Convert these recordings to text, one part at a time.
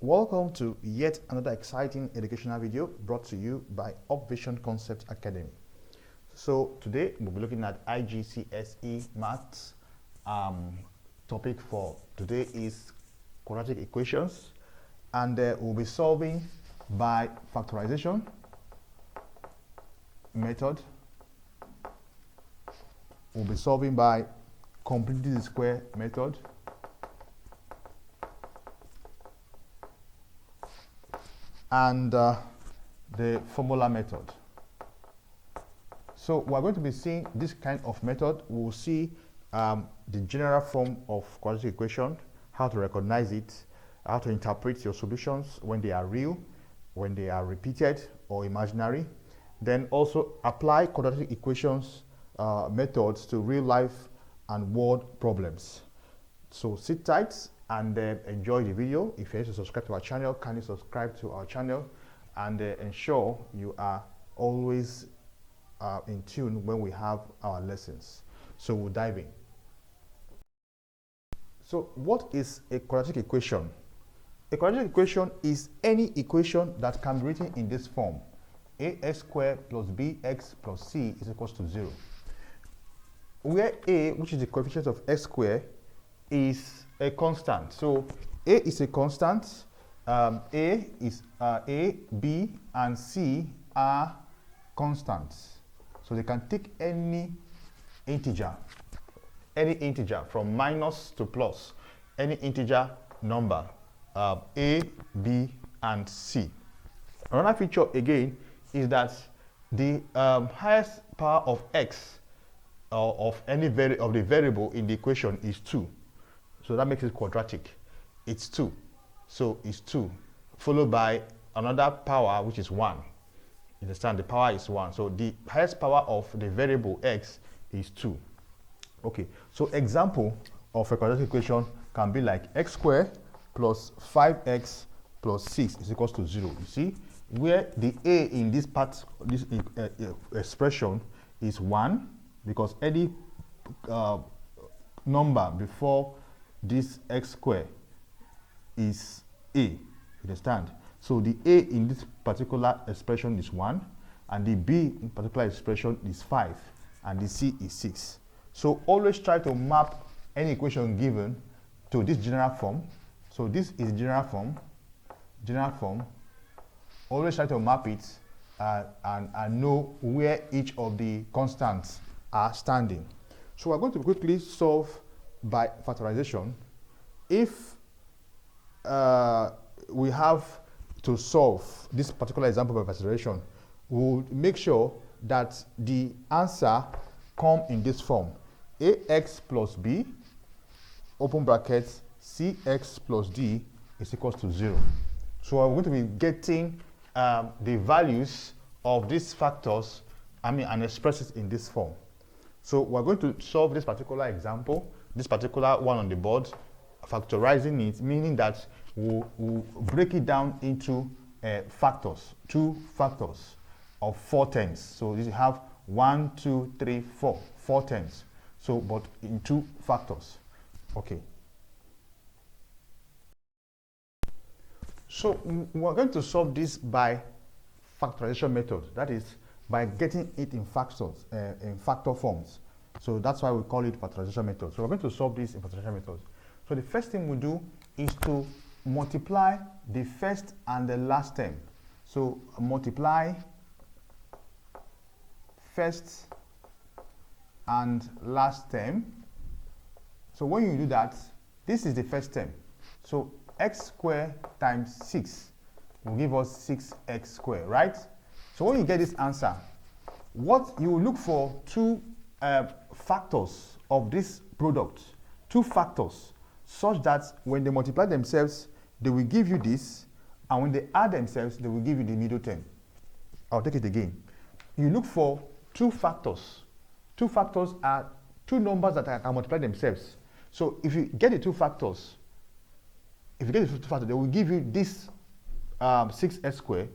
Welcome to yet another exciting educational video brought to you by Upvision Concept Academy. So today we'll be looking at IGCSE maths. Topic for today is quadratic equations, and we'll be solving by factorization method. We'll be solving by completing the square method, and the formula method. So we're going to be seeing this kind of method. We'll see the general form of quadratic equation, how to recognize it, how to interpret your solutions when they are real, when they are repeated or imaginary. Then also apply quadratic equations methods to real life and word problems. So sit tight and enjoy the video. If you're to subscribe to our channel, kindly subscribe to our channel and ensure you are always in tune when we have our lessons. So we'll dive in. So what is a quadratic equation? A quadratic equation is any equation that can be written in this form: ax squared plus bx plus c is equals to 0. Where a, which is the coefficient of x squared, is a constant. So a is a constant. A, b, and c are constants. So they can take any integer from minus to plus, any integer number, a, b, and c. Another feature again is that the highest power of x of any of the variable in the equation is 2. So that makes it quadratic. It's 2. So it's 2, followed by another power which is 1. You understand? The power is 1. So the highest power of the variable x is 2. Okay. So example of a quadratic equation can be like x squared plus 5x plus 6 is equals to 0. You see, where the a in this part, this expression is 1, because any number before this x squared is a. You understand? So the a in this particular expression is 1, and the b in particular expression is 5, and the c is 6. So always try to map any equation given to this general form. So this is general form. Always try to map it and know where each of the constants are standing. So we're going to quickly solve by factorization. If we have to solve this particular example by factorization, we'll make sure that the answer come in this form: ax plus b, open brackets, cx plus d is equals to 0. So we're going to be getting the values of these factors, and express it in this form. So we're going to solve this particular example, this particular one on the board, factorizing it, meaning that we'll break it down into factors, 2 factors of 4 tens. So you have 1, 2, 3, 4, 4 tens. So, but in 2 factors. Okay. So we're going to solve this by factorization method. That is, by getting it in factors, in factor forms. So that's why we call it factorization method. So we're going to solve this in factorization method. So the first thing we do is to multiply the first and the last term. So multiply first and last term. So when you do that, this is the first term. So x squared times 6 will give us 6x squared, right? So when you get this answer, what you will look for 2 factors of this product, 2 factors, such that when they multiply themselves, they will give you this, and when they add themselves, they will give you the middle term. I'll take it again. You look for 2 factors. 2 factors are 2 numbers that can multiply themselves. So if you get the 2 factors, they will give you this 6x squared,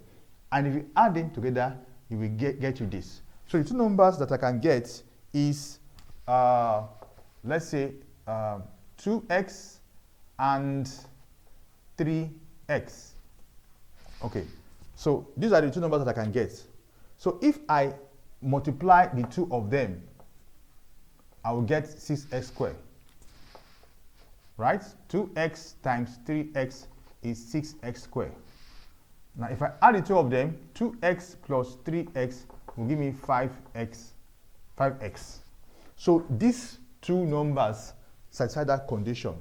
and if you add them together, you will get you this. So the 2 numbers that I can get is, let's say, 2x and 3x x. Okay, so these are the two numbers that I can get. So if I multiply the two of them, I will get 6x squared. Right? 2x times 3x is 6x squared. Now if I add the two of them, 2x plus 3x will give me 5x. So these two numbers satisfy that condition.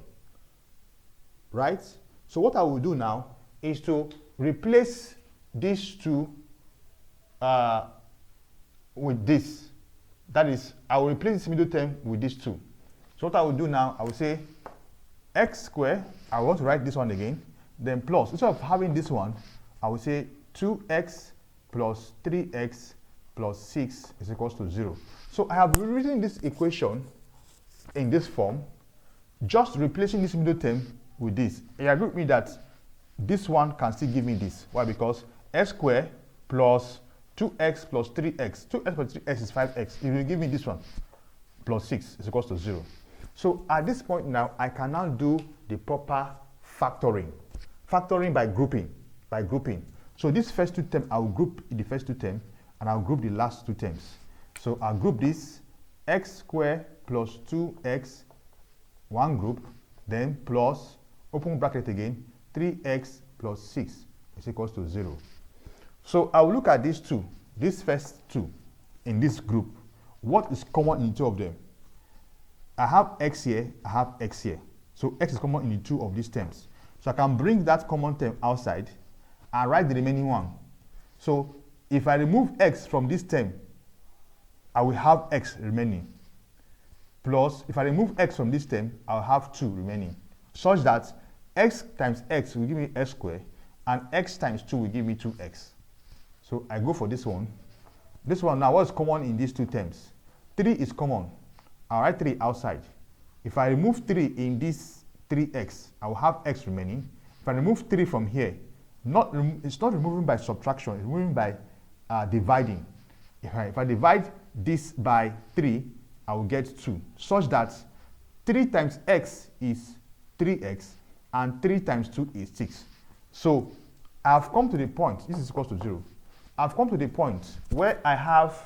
Right? So what I will do now is to replace these two with this. That is, I will replace this middle term with these two. So what I will do now, I will say x squared, I want to write this one again, then plus, instead of having this one, I will say 2x plus 3x plus 6 is equals to 0. So I have rewritten this equation in this form, just replacing this middle term with this. You agree with me that this one can still give me this. Why? Because x squared plus 2x plus 3x. 2x plus 3x is 5x. It will give me this one, plus 6 is equals to 0. So at this point now, I can now do the proper factoring. Factoring by grouping. So this first two terms, I'll group the first two terms, and I'll group the last two terms. So I'll group this x squared plus 2x, one group, then plus, open bracket again, 3x plus 6 is equals to 0. So I will look at these two, these first two in this group. What is common in two of them? I have x here, I have x here. So x is common in the two of these terms. So I can bring that common term outside and write the remaining one. So if I remove x from this term, I will have x remaining. Plus, if I remove x from this term, I'll have 2 remaining. Such that x times x will give me x squared, and x times 2 will give me 2x. So I go for this one. This one now, what's common in these two terms? 3 is common. I'll write 3 outside. If I remove 3 in this 3x, I will have x remaining. If I remove 3 from here, it's not removing by subtraction, it's removing by dividing. If I divide this by 3, I will get 2, such that 3 times x is 3x, and 3 times 2 is 6. So I've come to the point, this is equal to 0. I've come to the point where I have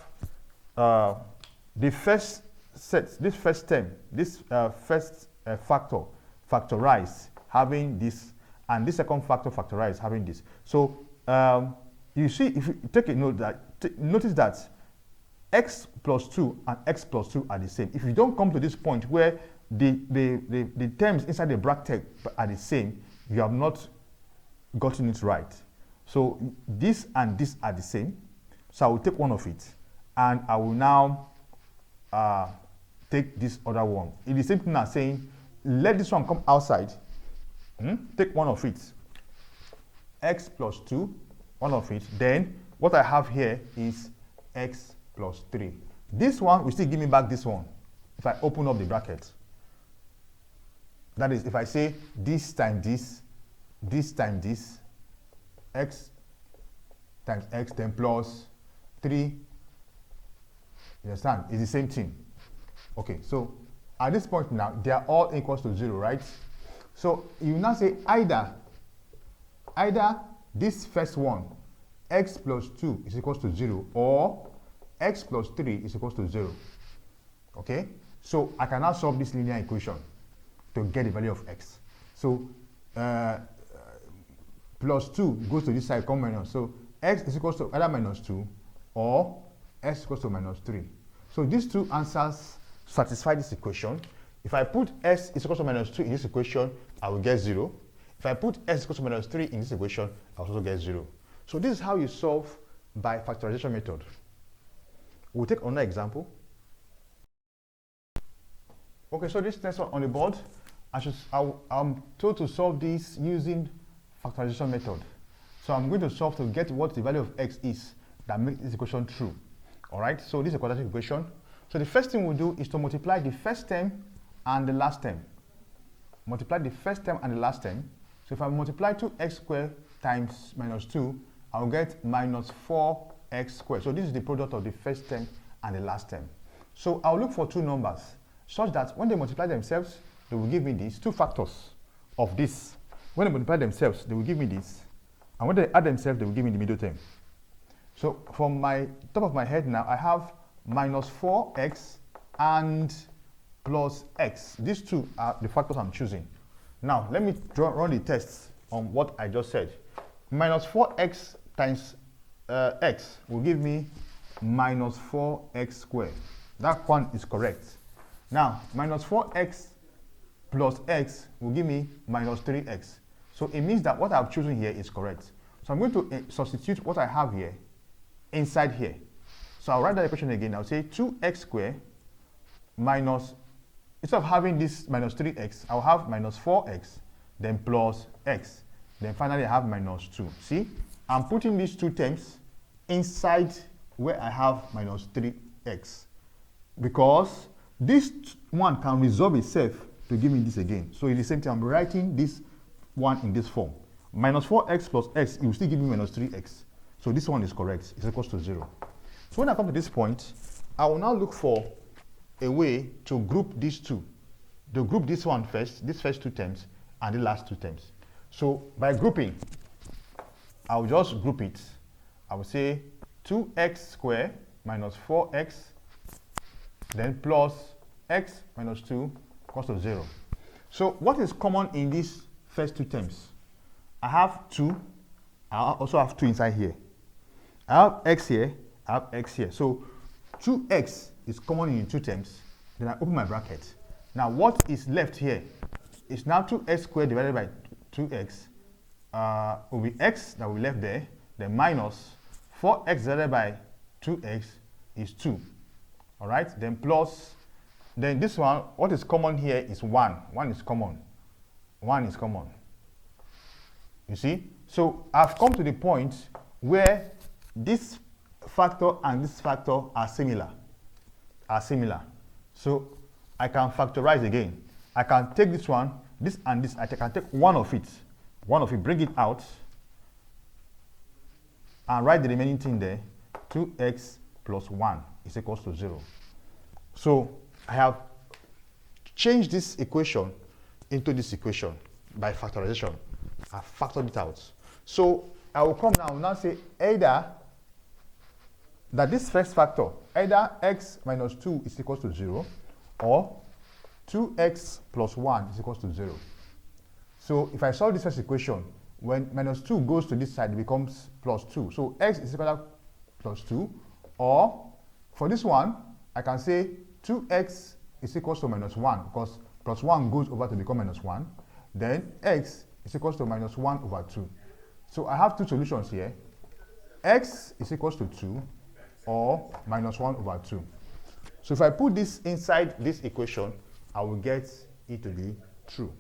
the first set, this first term, this first factor factorized having this, and this second factor factorized having this. So you see, if you take a note that, notice that x plus 2 and x plus 2 are the same. If you don't come to this point where the terms inside the bracket are the same, you have not gotten it right. So this and this are the same. So I will take one of it, and I will now take this other one. It is the same thing as saying, let this one come outside. Take one of it. X plus 2, one of it. Then what I have here is x plus 3. This one will still give me back this one if I open up the bracket. That is, if I say this times this times this, x times x, then plus 3, you understand? It's the same thing. Okay, so at this point now, they are all equals to 0, right? So you now say either this first one, x plus 2 is equals to 0, or x plus 3 is equals to 0. Okay, so I can now solve this linear equation to get the value of x. So plus 2 goes to this side, come minus. So x is equals to either minus 2 or x is equals to minus 3. So these two answers satisfy this equation. If I put s is equals to minus 2 in this equation, I will get 0. If I put s is equals to minus 3 in this equation, I will also get 0. So this is how you solve by factorization method. We'll take another example. Okay, so this next one on the board, I'm told to solve this using factorization method. So I'm going to solve to get what the value of x is that makes this equation true. All right, so this is a quadratic equation. So the first thing we'll do is to multiply the first term and the last term. Multiply the first term and the last term. So if I multiply 2x squared times minus 2, I'll get minus 4x squared. So this is the product of the first term and the last term. So I'll look for two numbers such that when they multiply themselves, they will give me these two factors of this. When they multiply themselves, they will give me this. And when they add themselves, they will give me the middle term. So from my top of my head now, I have minus 4x and plus x. These two are the factors I'm choosing. Now, let me run the tests on what I just said. Minus 4x times x will give me minus 4x squared. That one is correct. Now, minus 4x plus x will give me minus 3x. So it means that what I've chosen here is correct. So I'm going to substitute what I have here inside here. So I'll write that equation again. I'll say 2x squared minus, instead of having this minus 3x, I'll have minus 4x, then plus x. Then finally I have minus 2. See, I'm putting these two terms inside where I have minus 3x. Because this one can resolve itself to give me this again. So in the same time, I'm writing this one in this form. Minus 4x plus x, it will still give me minus 3x. So this one is correct. It's equals to 0. So when I come to this point, I will now look for a way to group these two. To group this one first, these first two terms, and the last two terms. So by grouping, I will just group it. I will say 2x squared minus 4x, then plus x minus 2 equals to 0. So what is common in these first two terms? I have 2. I also have 2 inside here. I have x here. I have x here. So 2x is common in 2 terms. Then I open my bracket. Now what is left here is now 2x squared divided by 2x will be x that we left there. Then minus 4x divided by 2x is 2. All right. Then plus. Then this one, what is common here is 1. 1 is common. 1 is common. You see? So I've come to the point where this factor and this factor are similar. So I can factorize again. I can take this one, this and this. I can take one of it, bring it out, and write the remaining thing there. 2x plus 1 is equals to 0. So I have changed this equation into this equation by factorization. I factored it out. So I will come now and now say either that this first factor, either x minus 2 is equals to 0 or 2x plus 1 is equals to 0. So if I solve this first equation, when minus 2 goes to this side, it becomes plus 2. So x is equal to plus 2, or for this one, I can say 2x is equals to minus 1 because plus 1 goes over to become minus 1. Then x is equals to minus 1 over 2. So I have two solutions here. X is equals to 2 or minus 1 over 2. So if I put this inside this equation, I will get it to be true.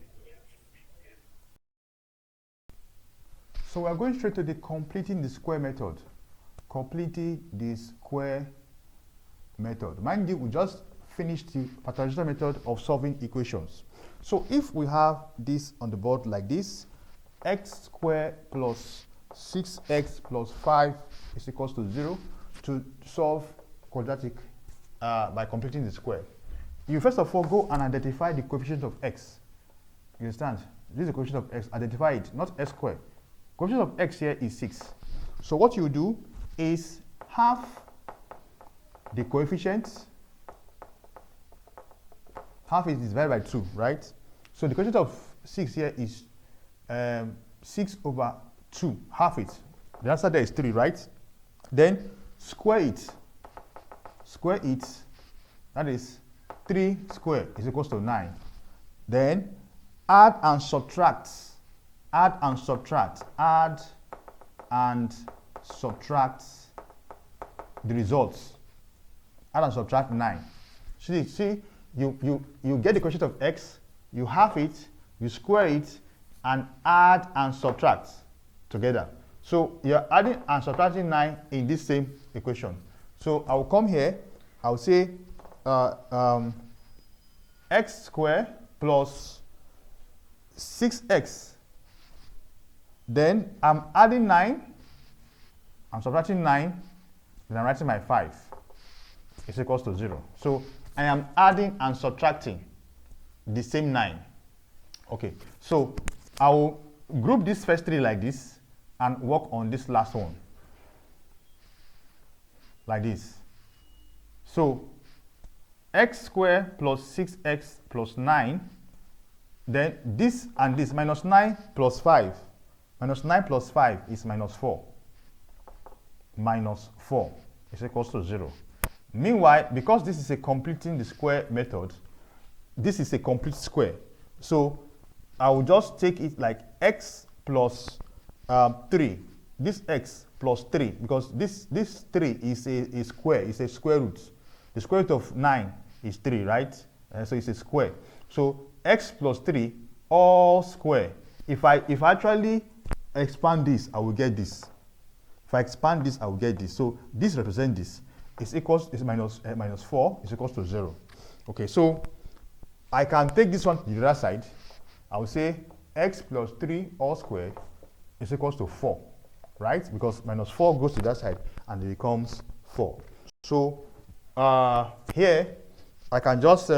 So we are going straight to the completing the square method. Completing the square method. Mind you, we just finished the factorization method of solving equations. So if we have this on the board like this, x squared plus 6x plus 5 is equals to 0 to solve quadratic by completing the square. You first of all go and identify the coefficient of x. You understand? This is the coefficient of x. Identify it, not x squared. Coefficient of x here is 6. So what you do is half the coefficient. Half is divided by 2, right? So the coefficient of 6 here is 6 over 2. Half it. The answer there is 3, right? Then square it. Square it. That is 3 squared is equals to 9. Then add and subtract. Add and subtract. Add and subtract the results. Add and subtract 9. See, you get the coefficient of x, you half it, you square it, and add and subtract together. So you're adding and subtracting 9 in this same equation. So I will come here, I will say x squared plus 6x. Then I'm adding 9, I'm subtracting 9, then I'm writing my 5 is equals to 0. So I am adding and subtracting the same 9. Okay, so I will group this first three like this and work on this last one like this. So x squared plus 6x plus 9, then this and this, minus 9 plus 5. Minus 9 plus 5 is minus 4. Minus 4 is equals to 0. Meanwhile, because this is a completing the square method, this is a complete square. So I will just take it like x plus 3. This x plus 3, because this 3 is a square, it's a square root. The square root of 9 is 3, right? So it's a square. So x plus 3 all square. If I actually expand this, I will get this. If I expand this, I will get this. So this represents this. Is minus 4 is equals to 0. Okay, so I can take this one to the other side. I will say x plus 3 all squared is equals to 4, right? Because minus 4 goes to that side and it becomes 4. So here I can just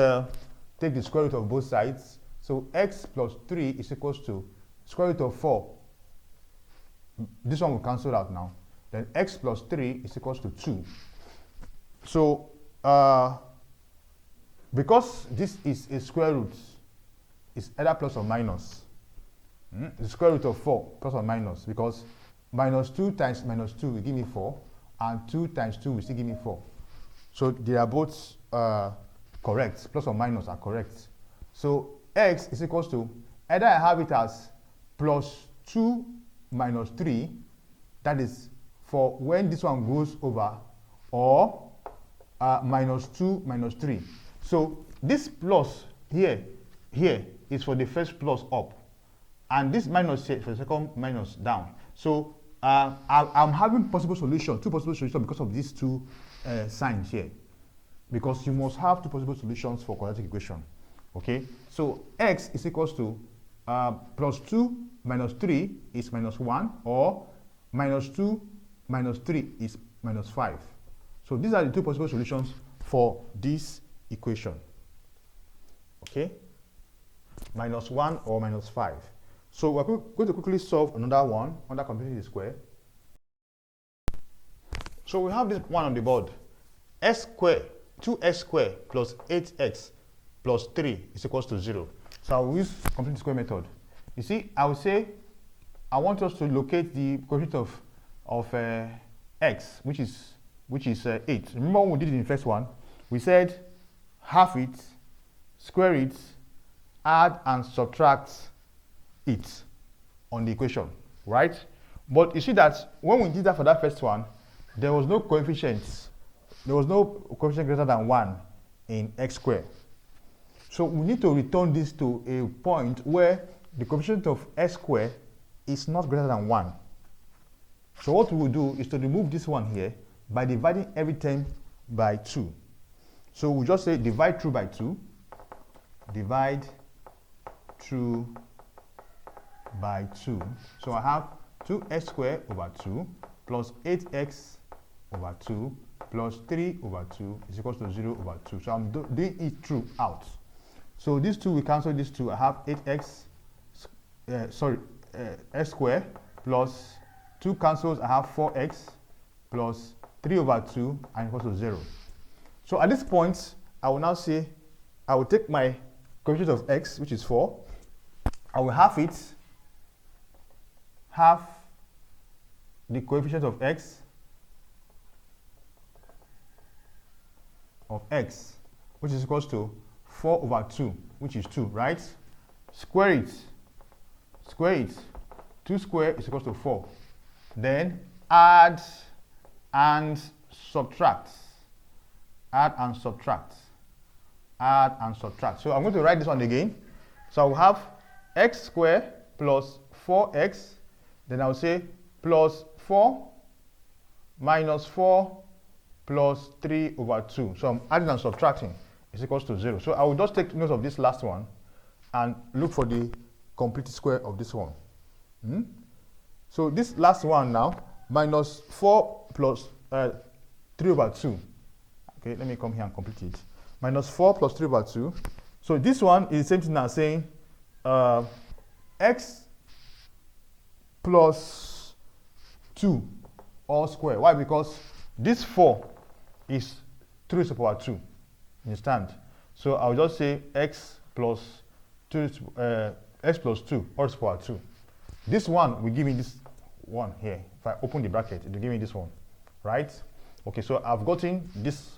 take the square root of both sides. So x plus 3 is equals to square root of 4. This one will cancel out now. Then x plus 3 is equals to 2. So because this is a square root, it's either plus or minus. The square root of 4 plus or minus, because minus 2 times minus 2 will give me 4, and 2 times 2 will still give me 4. So they are both correct. Plus or minus are correct. So x is equals to, either I have it as plus 2 minus 3, that is for when this one goes over, or minus 2 minus 3. So this plus here is for the first plus up, and this minus here for the second minus down. So I'm having possible solution, two possible solutions because of these two signs here, because you must have two possible solutions for quadratic equation. Okay, so x is equals to plus 2 minus 3 is minus 1, or minus 2 minus 3 is minus 5. So these are the two possible solutions for this equation. Okay, minus 1 or minus 5. So we're going to quickly solve another one under completing the square. So we have this one on the board. S squared, 2x squared plus 8x plus 3 is equals to 0. So I will use complete the square method. You see, I will say I want us to locate the coefficient of x, which is 8. Remember when we did it in the first one? We said half it, square it, add and subtract it on the equation, right? But you see that when we did that for that first one, there was no coefficients. There was no coefficient greater than 1 in x squared. So we need to return this to a point where the coefficient of x squared is not greater than 1. So what we will do is to remove this one here by dividing every term by 2. So we just say divide through by 2. Divide through by 2. So I have 2x squared over 2 plus 8x over 2 plus 3 over 2 is equals to 0 over 2. So I'm doing it through out. So these two, we cancel these two. I have 8x, x squared plus 2 cancels. I have 4x plus 3 over 2 and equals to 0. So at this point, I will now say, I will take my coefficient of x, which is 4. I will half it, half the coefficient of x, which is equals to 4 over 2, which is 2, right? Square it. 2 squared is equals to 4. Then add and subtract. Add and subtract. So I'm going to write this one again. So I will have x squared plus 4x. Then I will say plus 4 minus 4 plus 3 over 2. So I'm adding and subtracting. Is equals to 0. So I will just take note of this last one and look for the complete square of this one. So this last one now, minus 4 plus 3 over 2. Okay, let me come here and complete it. Minus 4 plus 3 over 2. So this one is the same thing as saying x plus 2 all square. Why? Because this 4 is 3 to the power 2. Understand? So I'll just say x plus 2 x plus 2 all to the power 2. This one will give me this one here. If I open the bracket, it will give me this one, right? Okay, so I've gotten this,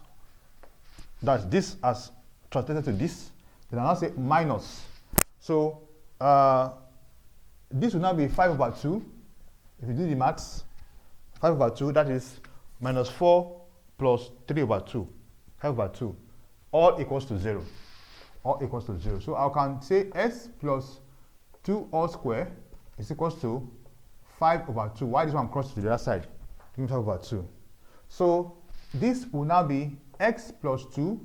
that this has translated to this. Then I'll now say minus. So this will now be 5 over 2. If you do the maths, 5 over 2, that is minus 4 plus 3 over 2. 5 over 2. All equals to 0. All equals to 0. So I can say s plus 2 all square is equals to 5 over 2. Why this one crosses to the other side? Give me 5 over 2. So this will now be x plus 2,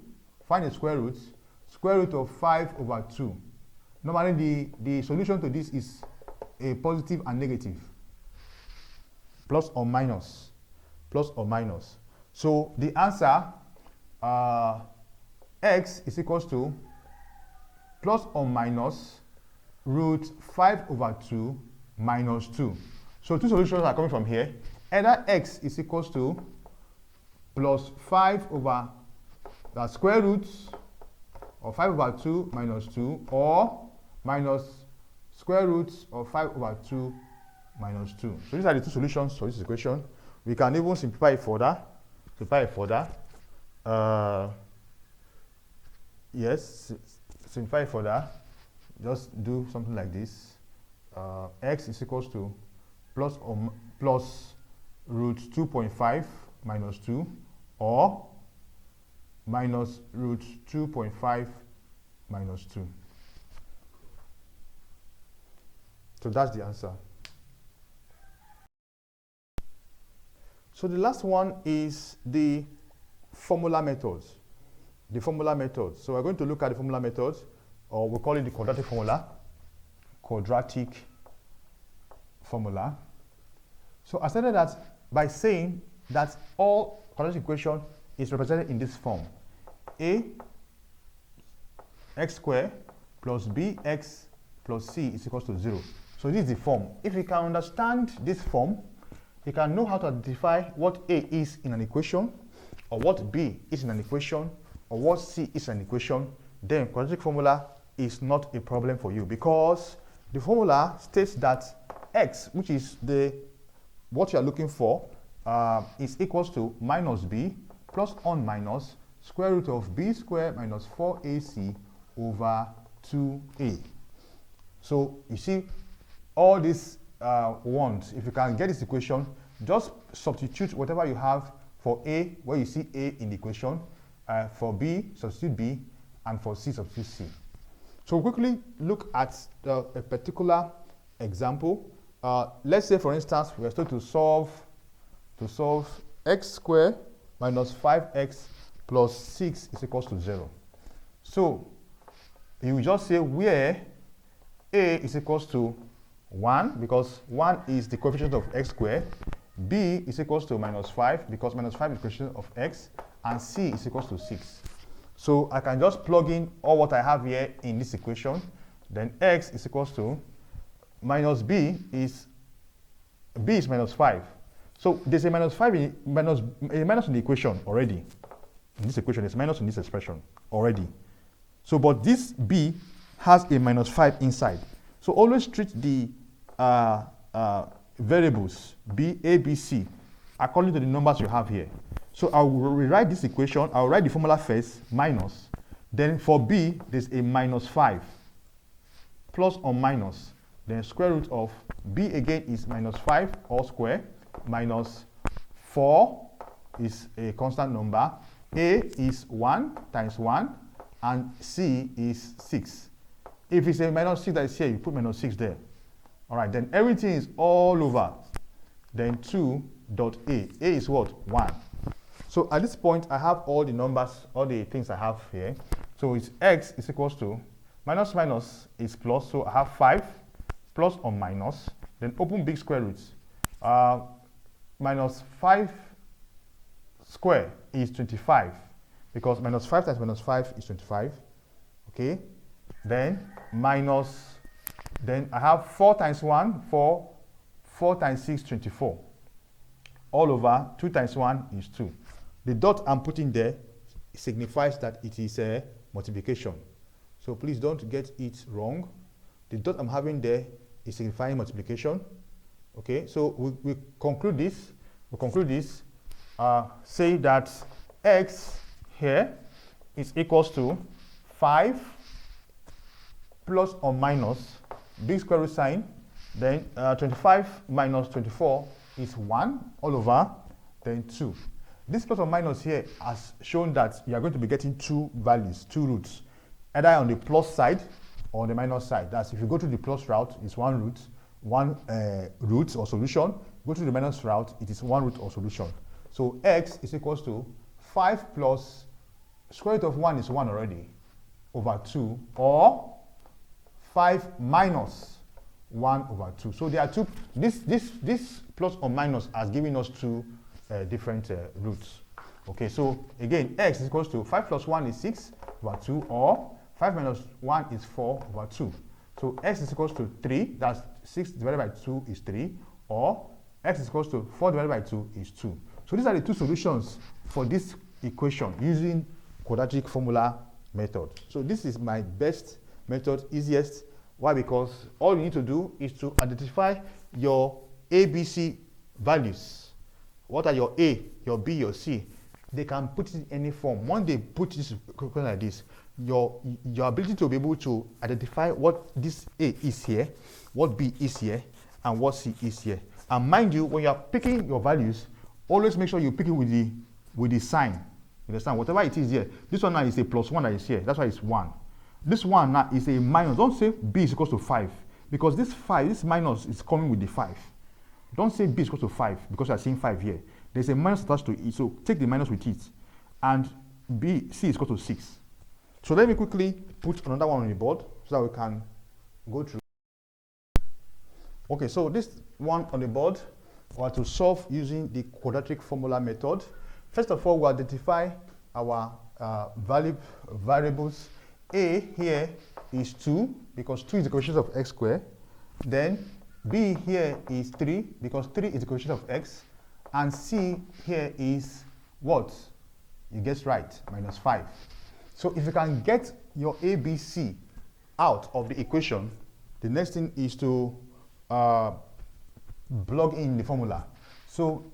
find the square root of 5 over 2. Normally the solution to this is a positive and negative. Plus or minus. Plus or minus. So the answer, x is equals to plus or minus root 5 over 2 minus 2. So two solutions are coming from here. Either x is equals to plus 5 over the square root of 5 over 2 minus 2, or minus square root of 5 over 2 minus 2. So these are the two solutions for this equation. We can even simplify it further. Yes, simplify it further. Just do something like this. X is equals to plus root 2.5 minus 2, or minus root 2.5 minus 2. So that's the answer. So the last one is the formula methods. The formula methods. So we're going to look at the formula methods, or we call it the quadratic formula. Quadratic formula. So I started that by saying that all quadratic equation is represented in this form. A x squared plus bx plus c is equals to 0. So this is the form. If you can understand this form, you can know how to identify what A is in an equation, or what B is in an equation, or what C is an equation. Then quadratic formula is not a problem for you, because the formula states that x, which is what you are looking for, is equals to minus b plus on minus square root of b squared minus 4ac over 2a. So you see all these ones. If you can get this equation, just substitute whatever you have for a, where you see a in the equation, for b, substitute b, and for c, substitute c. So we'll quickly look at a particular example. Let's say, for instance, we are supposed to solve x squared minus 5x plus 6 is equals to 0. So you will just say where a is equals to 1, because 1 is the coefficient of x squared, b is equals to minus 5, because minus 5 is the coefficient of x, and c is equals to 6. So I can just plug in all what I have here in this equation. Then x is equals to minus b is minus 5. So there's a minus 5 in minus in the equation already. In this equation, there's minus in this expression already. So but this b has a minus 5 inside. So always treat the variables b, a, b, c according to the numbers you have here. So I will rewrite this equation. I'll write the formula first, minus. Then for b, there's a minus 5, plus or minus. Then square root of b again is minus 5 all square, minus 4 is a constant number, a is 1 times 1, and c is 6. If it's a minus 6 that is here, you put minus 6 there. All right, then everything is all over. Then 2 dot a. A is what? 1. So at this point, I have all the numbers, all the things I have here. So it's x is equals to, minus minus is plus, so I have 5, plus or minus, then open big square roots. Minus 5 square is 25, because minus 5 times minus 5 is 25, okay? Then minus, then I have 4 times 1, 4 4 times 6, 24. All over 2 times 1 is 2. The dot I'm putting there signifies that it is a multiplication. So please don't get it wrong. The dot I'm having there is signifying multiplication. Okay, so we conclude this. We conclude this. Say that x here is equals to 5 plus or minus big square root sign. Then 25 minus 24 is 1 all over, then 2. This plus or minus here has shown that you are going to be getting two values, two roots, either on the plus side or on the minus side. That's if you go to the plus route, it's one root or solution. Go to the minus route, it is one root or solution. So x is equals to 5 plus square root of 1 is 1 already, over 2, or 5 minus 1 over 2. So there are two, this plus or minus has given us two different roots. Okay, so again, x is equals to 5 plus 1 is 6 over 2, or 5 minus 1 is 4 over 2. So x is equals to 3, that's 6 divided by 2 is 3, or x is equals to 4 divided by 2 is 2. So these are the two solutions for this equation using quadratic formula method. So this is my best method, easiest. Why? Because all you need to do is to identify your ABC values. What are your A, your B, your C? They can put it in any form. Once they put this equation like this, your ability to be able to identify what this A is here, what B is here, and what C is here. And mind you, when you are picking your values, always make sure you pick it with the sign. You understand? Whatever it is here, this one now is a plus 1 that is here. That's why it's 1. This one now is a minus. Don't say B is equals to 5, because this 5, this minus is coming with the 5. Don't say B is equals to 5 because you are seeing 5 here. There's a minus attached to it, so take the minus with it. And C is equal to 6. So let me quickly put another one on the board so that we can go through. Okay, so this one on the board, we are to solve using the quadratic formula method. First of all, we identify our variables. A here is 2 because 2 is the coefficient of x squared. Then B here is 3 because 3 is the coefficient of x. And C here is what? You guessed right, minus 5. So if you can get your ABC out of the equation, the next thing is to plug in the formula. So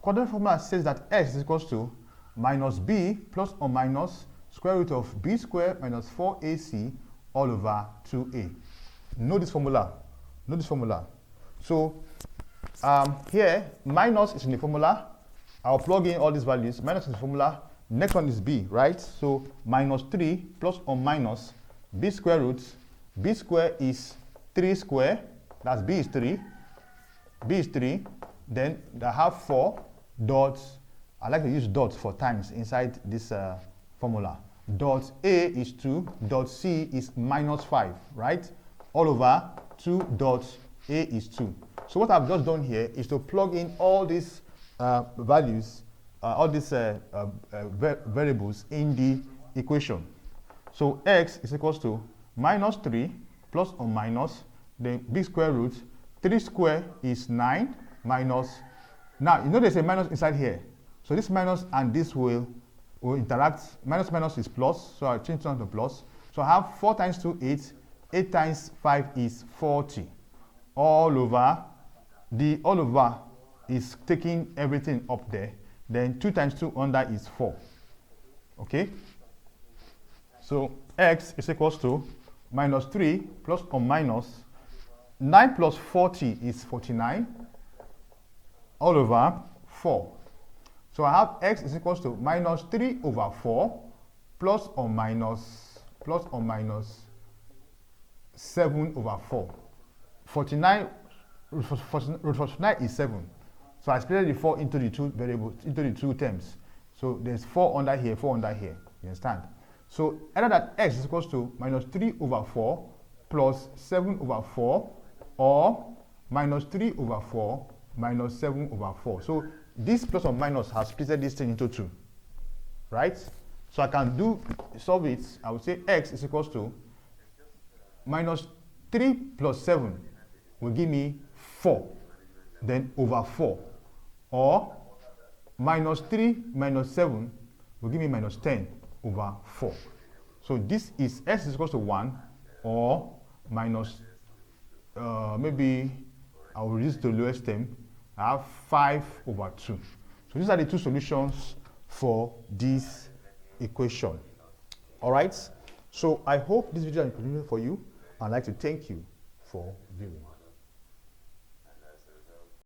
quadratic formula says that x is equals to minus b plus or minus square root of b squared minus 4ac all over 2a. Know this formula. Know this formula. So here, minus is in the formula. I'll plug in all these values. Minus is the formula. Next one is b, right? So minus 3 plus or minus b square root. B square is 3 square. That's b is 3. B is 3. Then I have 4 dots. I like to use dots for times inside this formula. Dot a is 2. Dot c is minus 5, right? All over 2 dots a is 2. So what I've just done here is to plug in all these values, all these variables in the equation. So x is equals to minus 3 plus or minus the big square root. 3 square is 9 minus. Now, you know there's a minus inside here. So this minus and this will interact. Minus minus is plus, so I'll change it to plus. So I have 4 times 2, 8. 8 times 5 is 40. All over. The all over is taking everything up there. Then 2 times 2 under is 4. Okay? So x is equals to minus 3 plus or minus 9 plus 40 is 49 all over 4. So I have x is equals to minus 3 over 4 plus or minus 7 over 4. 49 root 49 is 7. So I split the 4 into the two variables, into the two terms. So there's 4 under here, 4 under here. You understand? So either that x is equals to minus 3 over 4 plus 7 over 4, or minus 3 over 4 minus 7 over 4. So this plus or minus has split this thing into 2. Right? So I can solve it. I would say x is equals to minus 3 plus 7 will give me 4. then over 4. Or minus 3 minus 7 will give me minus 10 over 4. So this is s is equal to 1 or minus, maybe I'll reduce to the lowest term. I have 5 over 2. So these are the two solutions for this equation. All right. So I hope this video has been for you. I'd like to thank you for viewing.